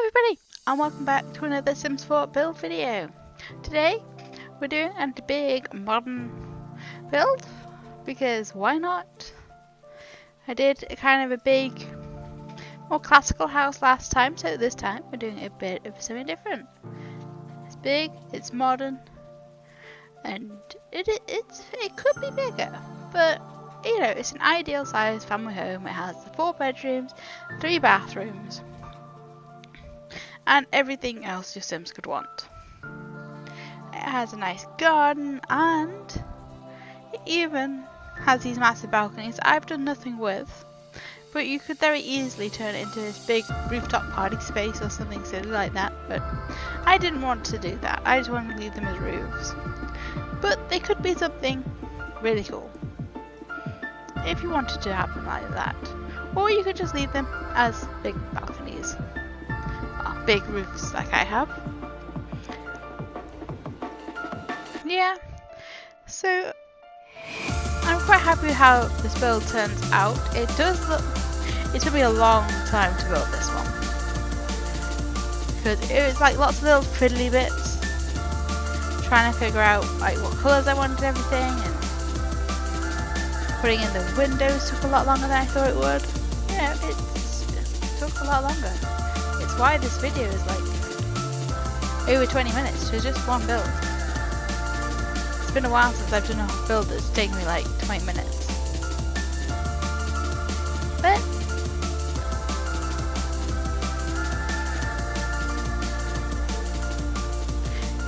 everybody, and welcome back to another Sims 4 build video. Today we're doing a big modern build because why not? I did a kind of a big, more classical house last time, so this time we're doing a bit of something different. It's big, it's modern, and it could be bigger, but you know, it's an ideal sized family home. It has 4 bedrooms, 3 bathrooms, and everything else your Sims could want. It has a nice garden, and it even has these massive balconies I've done nothing with, but you could very easily turn it into this big rooftop party space or something silly like that, but I didn't want to do that. I just wanted to leave them as roofs, but they could be something really cool if you wanted to have them like that, or you could just leave them as big balconies. Big roofs like I have. Yeah, so I'm quite happy with how this build turns out. It does look, it took me a long time to build this one because it was like lots of little fiddly bits, trying to figure out like what colours I wanted everything, and putting in the windows took a lot longer than I thought it would. You know, it took a lot longer. It's why this video is like over 20 minutes to just one build. It's been a while since I've done a build that's taken me like 20 minutes. But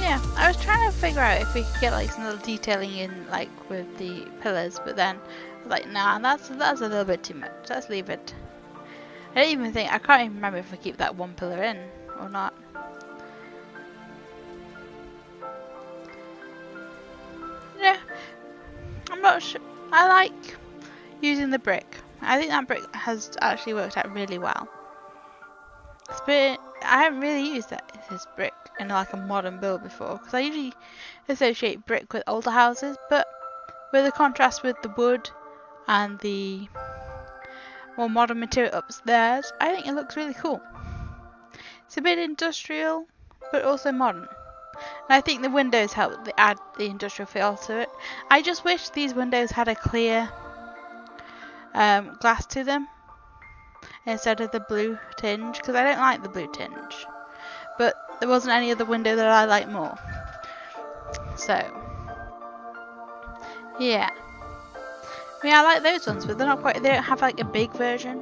yeah, I was trying to figure out if we could get like some little detailing in like with the pillars, but then I was like, nah, that's a little bit too much. Let's leave it. I can't even remember if I keep that one pillar in or not. Yeah, I'm not sure. I like using the brick. I think that brick has actually worked out really well. I haven't really used this brick in like a modern build before, because I usually associate brick with older houses, but with the contrast with the wood and the more modern material upstairs, I think it looks really cool. It's a bit industrial, but also modern. And I think the windows help add the industrial feel to it. I just wish these windows had a clear glass to them instead of the blue tinge, because I don't like the blue tinge. But there wasn't any other window that I like more. So, yeah. I mean, I like those ones, but they don't have like a big version,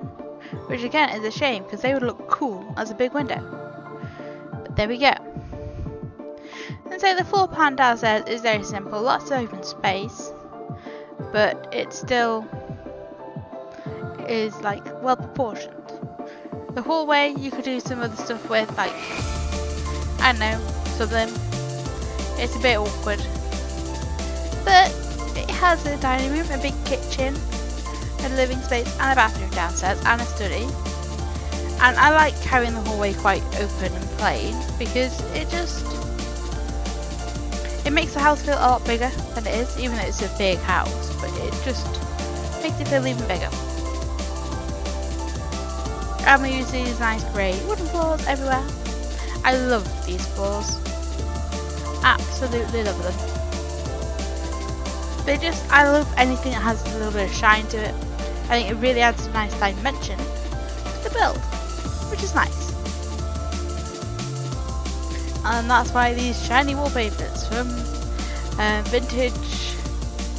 which again is a shame because they would look cool as a big window. But there we go. And so the floor plan downstairs is very simple, lots of open space, but it still is like well proportioned. The hallway you could do some other stuff with, like, I don't know, something. It's a bit awkward, but it has a dining room, a big kitchen, a living space, and a bathroom downstairs, and a study. And I like having the hallway quite open and plain because it makes the house feel a lot bigger than it is, even though it's a big house, but it just makes it feel even bigger. And we use these nice grey wooden floors everywhere. I love these floors. Absolutely love them. I love anything that has a little bit of shine to it. I think it really adds a nice dimension to the build, which is nice. And that's why these shiny wallpapers from Vintage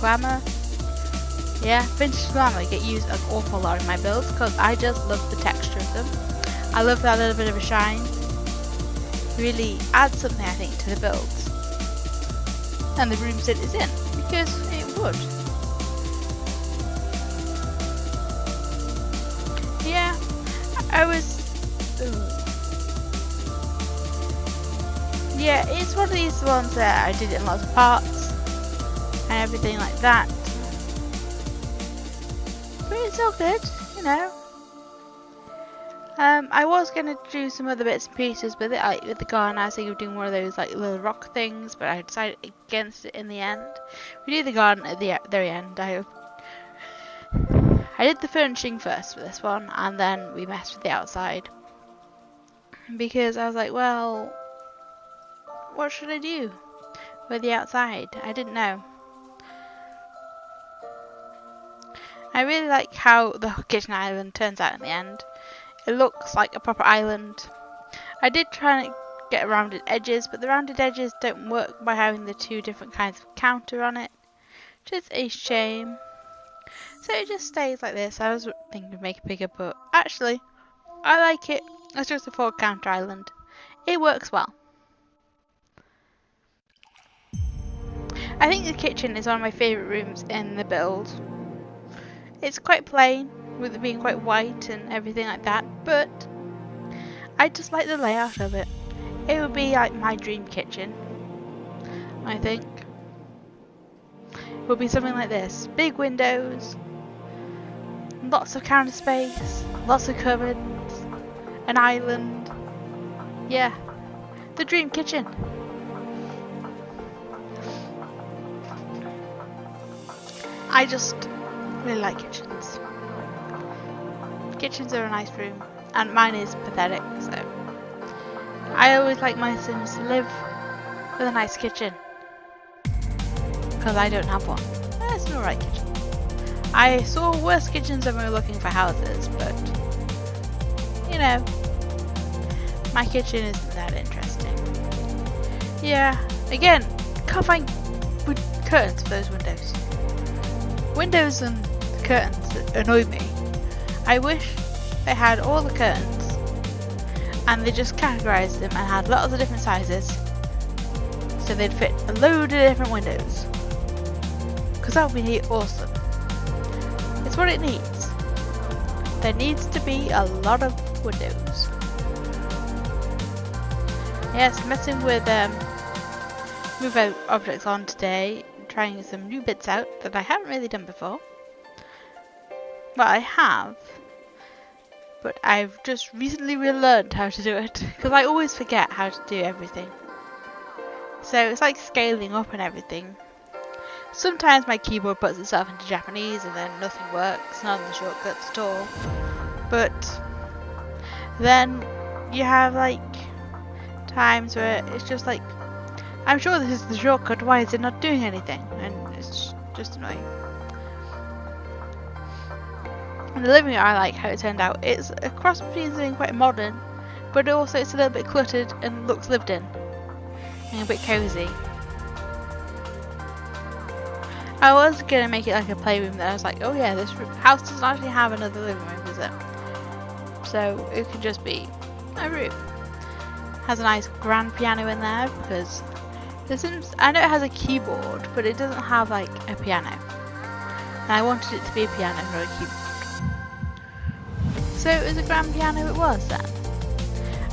Glamour. Yeah, Vintage Glamour get used an awful lot in my builds because I just love the texture of them. I love that little bit of a shine. Really adds something, I think, to the builds. And the rooms it is in, because it would. Yeah, yeah, it's one of these ones that I did it in lots of parts and everything like that. But it's all good, you know. I was gonna do some other bits and pieces with it, like with the garden. I was thinking of doing one of those like little rock things, but I decided against it in the end. We did the garden at the very end. I did the furnishing first for this one, and then we messed with the outside. because I was like, well, what should I do with the outside? I didn't know. I really like how the kitchen island turns out in the end. It looks like a proper island. I did try and get rounded edges, but the rounded edges don't work by having the two different kinds of counter on it, which is a shame. So it just stays like this. I was thinking of making it bigger, but actually, I like it. It's just a 4-counter island. It works well. I think the kitchen is one of my favourite rooms in the build. It's quite plain, with it being quite white and everything like that, but I just like the layout of it. It would be like my dream kitchen, I think. It would be something like this. Big windows, lots of counter space, lots of cupboards, an island. Yeah, the dream kitchen. I just really like kitchens. Kitchens are a nice room, and mine is pathetic, so I always like my Sims to live with a nice kitchen, because I don't have one. It's an alright kitchen. I saw worse kitchens when we were looking for houses, but you know, my kitchen isn't that interesting. Yeah, again, can't find curtains for those windows. Windows and curtains that annoy me. I wish they had all the curtains and they just categorised them and had lots of different sizes so they'd fit a load of different windows. Because that would be awesome. It's what it needs. There needs to be a lot of windows. Yes, messing with move out objects on today, trying some new bits out that I haven't really done before. Well, I have, but I've just recently relearned how to do it because I always forget how to do everything. So it's like scaling up and everything. Sometimes my keyboard puts itself into Japanese and then nothing works, none of the shortcuts at all. But then you have like times where it's just like, I'm sure this is the shortcut, why is it not doing anything? And it's just annoying. In the living room, I like how it turned out. It's a cross between something quite modern, but also it's a little bit cluttered and looks lived in and a bit cozy. I was gonna make it like a playroom, then I was like, oh yeah, this house doesn't actually have another living room, does it? So it could just be a room. Has a nice grand piano in there because the Sims, I know it has a keyboard, but it doesn't have like a piano. And I wanted it to be a piano, not a keyboard. So it was a grand piano it was then.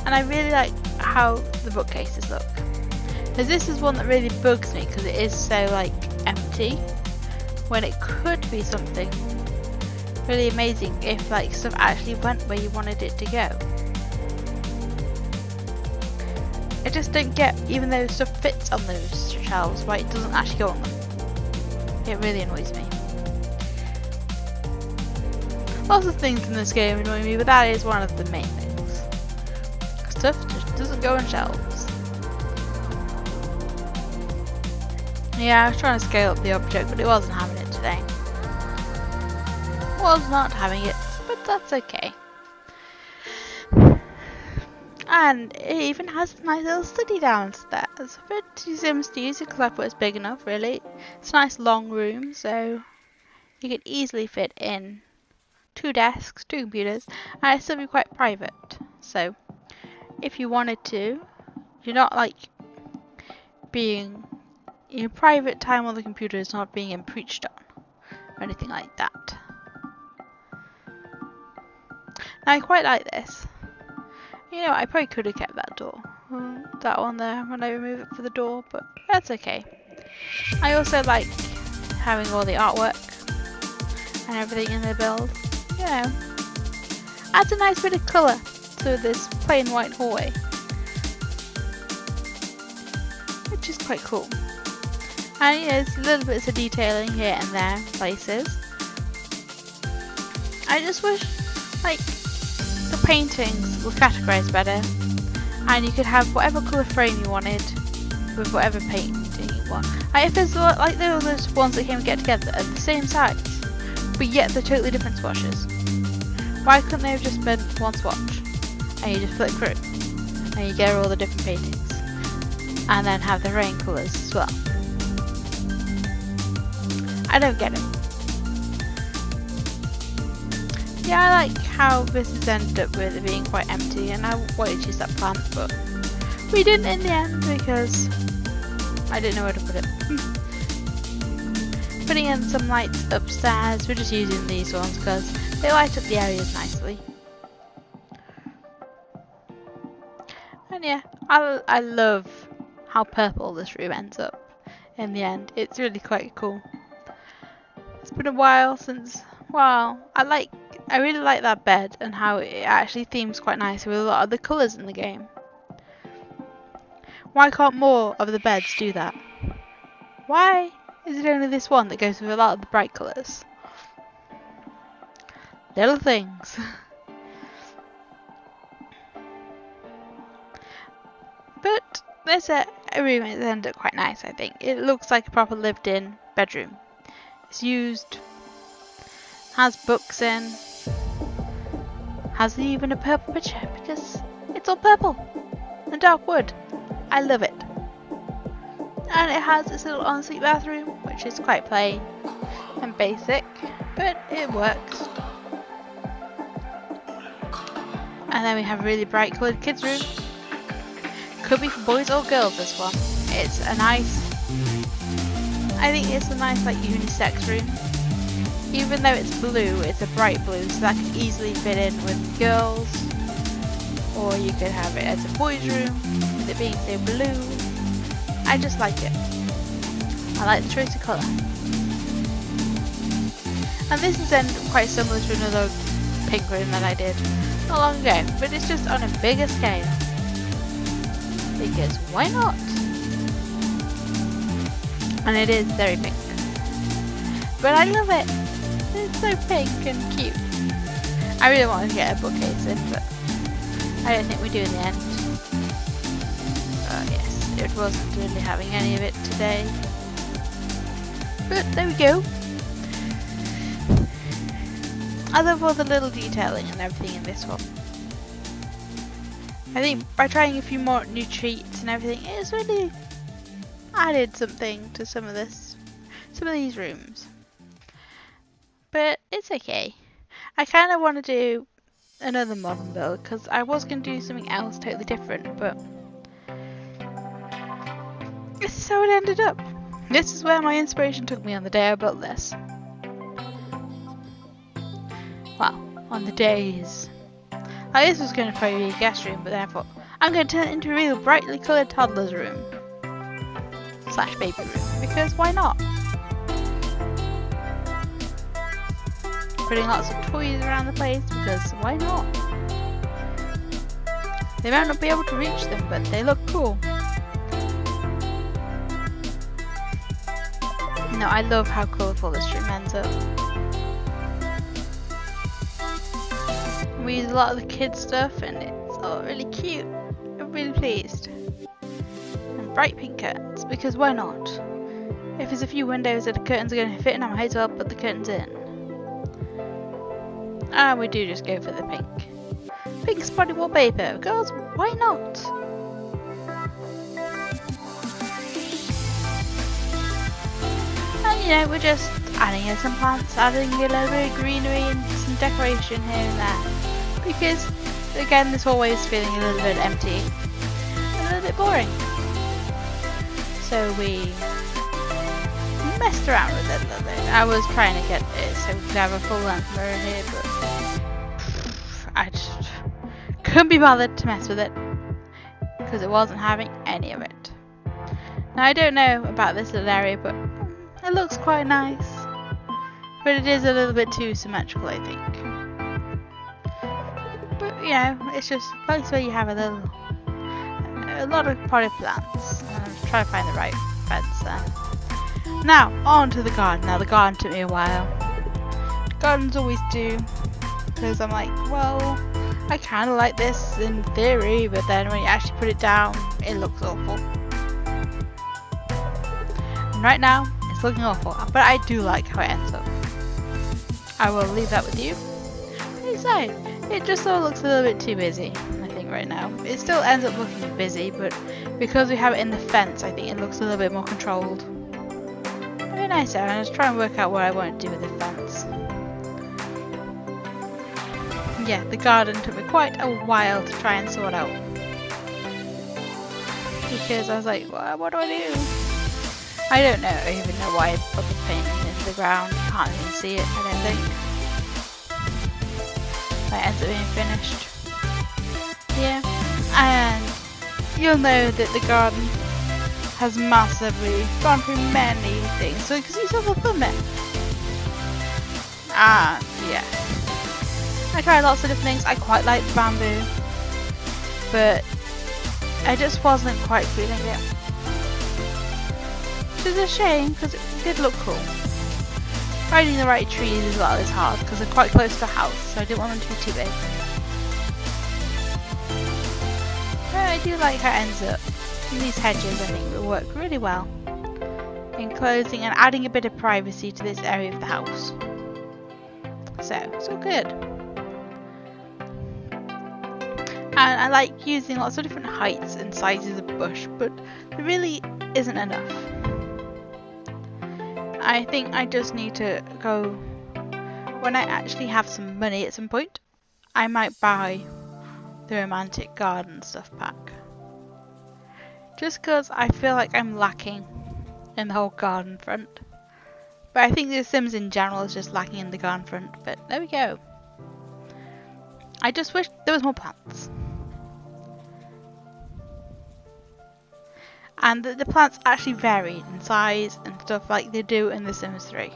And I really like how the bookcases look. Because this is one that really bugs me because it is so like empty. When it could be something really amazing if like stuff actually went where you wanted it to go. I just don't get, even though stuff fits on those shelves, why it doesn't actually go on them. It really annoys me. Lots of things in this game annoy me, but that is one of the main things. Stuff just doesn't go on shelves. Yeah, I was trying to scale up the object, but it wasn't having it today. Was not having it, but that's okay. And it even has a nice little study downstairs for two Sims to use it because I thought it's big enough, really. It's a nice long room, so you could easily fit in 2 desks, 2 computers, and it'd still be quite private. So if you wanted to, you're not like being in private time on the computer is not being impeached on or anything like that. Now I quite like this. You know, I probably could have kept that door, that one there when I remove it for the door, but that's okay. I also like having all the artwork and everything in the build. You know, adds a nice bit of colour to this plain white hallway, which is quite cool. And yeah, there's little bits of detailing here and there places. I just wish like the paintings were categorised better. and you could have whatever colour frame you wanted with whatever painting you want. Like if there's like those ones that can get together at the same size, but yet they're totally different swatches. Why couldn't they have just been one swatch and you just flick through and you get all the different paintings and then have the rain colours as well? I don't get it. Yeah, I like how this has ended up with it being quite empty, and I wanted to use that plant, but we didn't in the end because I didn't know where to put it. Putting in some lights upstairs, we're just using these ones because they light up the areas nicely. And yeah, I love how purple this room ends up in the end. It's really quite cool. It's been a while since, well, I really like that bed and how it actually themes quite nicely with a lot of the colours in the game. Why can't more of the beds do that? Why is it only this one that goes with a lot of the bright colours? Little things. But this room has ended up quite nice, I think. It looks like a proper lived-in bedroom. It's used, has books in, has even a purple picture because it's all purple and dark wood. I love it. And it has this little ensuite bathroom, which is quite plain and basic, but it works. And then we have a really bright coloured kids room. Could be for boys or girls, this one. It's a nice, I think it's a nice like unisex room. Even though it's blue, it's a bright blue, so that could easily fit in with girls. Or you could have it as a boys room, with it being so blue. I just like it. I like the choice of colour. And this is then quite similar to another pink room that I did not long ago, but it's just on a bigger scale. Because why not? And it is very pink. But I love it. It's so pink and cute. I really wanted to get a bookcase in, but I don't think we do in the end. Yes, it wasn't really having any of it today. But there we go. I love all the little detailing and everything in this one. I think by trying a few more new treats and everything, it's really added something to some of these rooms. But it's okay. I kind of want to do another modern build because I was going to do something else totally different, but this is how it ended up. This is where my inspiration took me on the day I built this. Well, on the days. Like, this was going to probably be a guest room, but then I thought, I'm going to turn it into a real brightly coloured toddler's room. / baby room, because why not? Putting lots of toys around the place, because why not? They might not be able to reach them, but they look cool. No, I love how colourful this room ends up. We use a lot of the kids stuff and it's all really cute. I'm really pleased. And bright pink curtains, because why not? If there's a few windows that the curtains are going to fit in, I might as well put the curtains in. And we do just go for the pink. Pink spotty wallpaper, because why not? And you know, we're just adding in some plants, adding a little bit of greenery and some decoration here and there. Because, again, this hallway is feeling a little bit empty and a little bit boring. So we messed around with it a little bit. I was trying to get it so we could have a full length mirror here, but I just couldn't be bothered to mess with it because it wasn't having any of it. Now, I don't know about this little area, but it looks quite nice. But it is a little bit too symmetrical, I think. But you know, it's just a place where you have a lot of potted plants. And I'm trying to find the right fence there. Now, on to the garden. Now, the garden took me a while. Gardens always do. Because I'm like, well, I kind of like this in theory, but then when you actually put it down, it looks awful. And right now, it's looking awful, but I do like how it ends up. I will leave that with you. Besides, it just sort of looks a little bit too busy, I think, right now. It still ends up looking busy, but because we have it in the fence, I think it looks a little bit more controlled. Very nice there, and I was trying to work out what I want to do with the fence. Yeah, the garden took me quite a while to try and sort out. Because I was like, what do I do? I don't even know why I put the painting into the ground. You can't even see it, I don't think. That ends up being finished. Yeah, and you'll know that the garden has massively gone through many things. So you can see some of them there. Yeah. I tried lots of different things. I quite like the bamboo, but I just wasn't quite feeling it. Which is a shame because it did look cool. Finding the right trees as well is hard because they're quite close to the house, so I didn't want them to be too big. But I do like how it ends up. And these hedges I think will work really well. Enclosing and adding a bit of privacy to this area of the house. So, it's all good. And I like using lots of different heights and sizes of bush, but there really isn't enough. I think I just need to go, when I actually have some money at some point, I might buy the romantic garden stuff pack. Just because I feel like I'm lacking in the whole garden front. But I think The Sims in general is just lacking in the garden front, but there we go. I just wish there was more plants. And that the plants actually varied in size and stuff like they do in The Sims 3.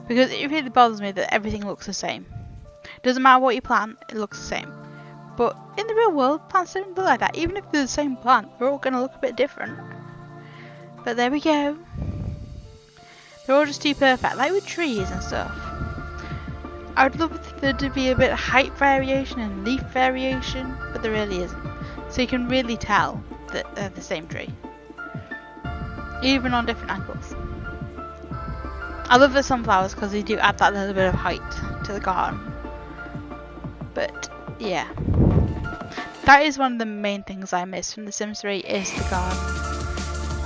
Because it really bothers me that everything looks the same. Doesn't matter what you plant, it looks the same. But in the real world, plants don't look like that. Even if they're the same plant, they're all going to look a bit different. But there we go. They're all just too perfect, like with trees and stuff. I would love there to be a bit of height variation and leaf variation, but there really isn't. So you can really tell that they're the same tree. Even on different angles. I love the sunflowers because they do add that little bit of height to the garden. But yeah. That is one of the main things I miss from The Sims 3 is the garden.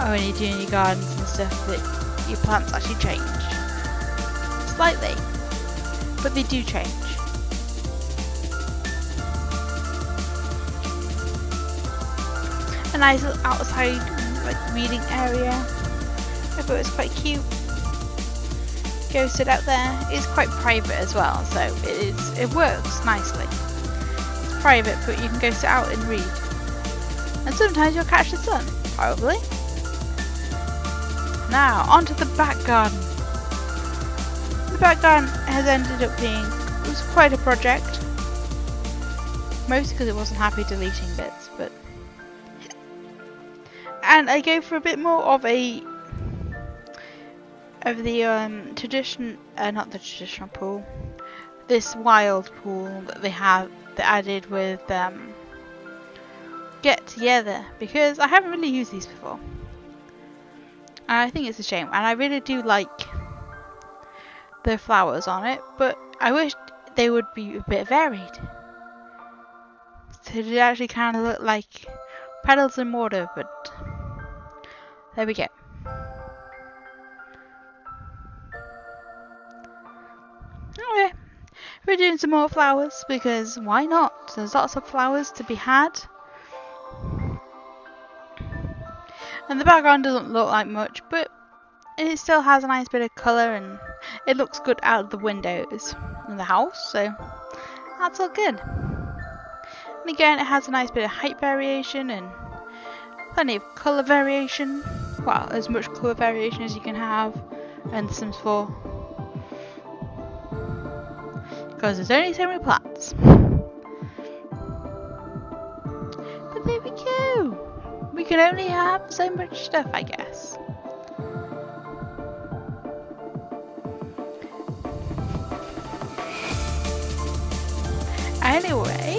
When you do your gardens and stuff, that your plants actually change. Slightly. But they do change. A nice little outside like reading area. I thought it was quite cute. Go sit out there. It's quite private as well, so it works nicely. It's private, but you can go sit out and read. And sometimes you'll catch the sun, probably. Now, onto the back garden. The back garden has ended up being, it was quite a project. Mostly because it wasn't happy deleting bits, but. And I go for a bit more of the tradition, not the traditional pool, this wild pool that they added with Get Together, because I haven't really used these before. And I think it's a shame, and I really do like the flowers on it, but I wish they would be a bit varied. So they actually kind of look like petals in water, but there we go. Okay, we're doing some more flowers because why not? There's lots of flowers to be had. And the background doesn't look like much, but it still has a nice bit of colour and it looks good out of the windows in the house, so that's all good. And again, it has a nice bit of height variation and plenty of colour variation. Well, as much colour variation as you can have in The Sims 4. Because there's only so many plants. But there we go. We can only have so much stuff, I guess. Anyway,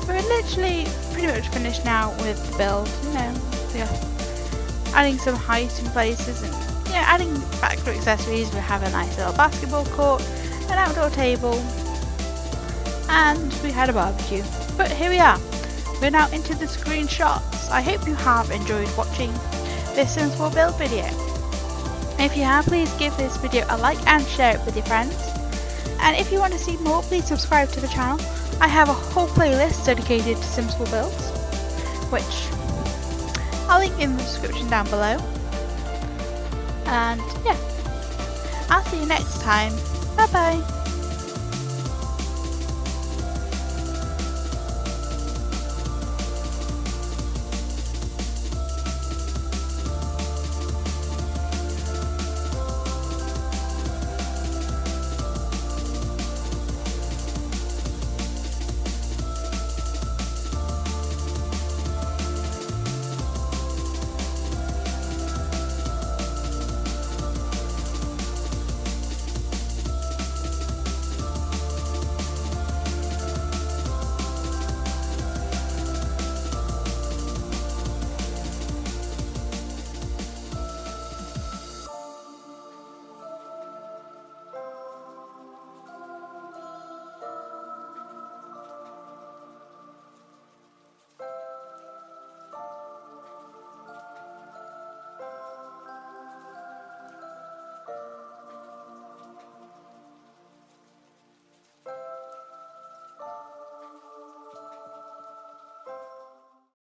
we're literally pretty much finished now with the build, you know, yeah. Adding some height in places and, you know, adding background accessories. We have a nice little basketball court, an outdoor table, and we had a barbecue. But here we are. We're now into the screenshots. I hope you have enjoyed watching this Sims 4 build video. If you have, please give this video a like and share it with your friends. And if you want to see more, please subscribe to the channel. I have a whole playlist dedicated to Sims 4 builds, which I'll link in the description down below. And yeah, I'll see you next time. Bye bye.